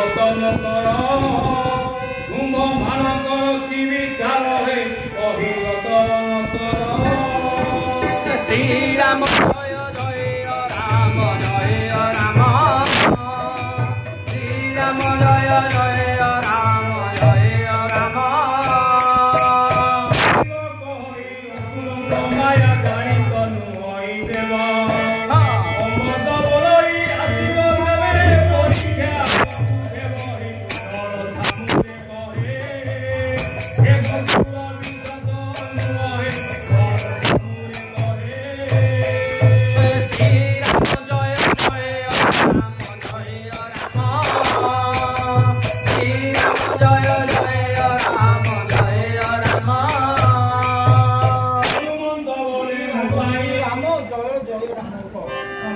যতন কর কুম্ভ মানকর কি বিচার হে কহি যতন কর শ্রীরাম জয় জয় রাম জয় রাম শ্রীরাম জয় জয় রাম জয় রাম মায়া জানি তনু হই দেবা অমদ বলই আসিব দেবে পরীক্ষা দেব হে তোর সামনে কহে হে ভগবান বিশ্বত নহে তোর সামনে কহে শ্রীরাম জয় জয় রাম জয় রাম শ্রীরাম জয় জয় রাম জয় রাম হনুমন্ত বলে ভাই রাম জয় জয় রাম।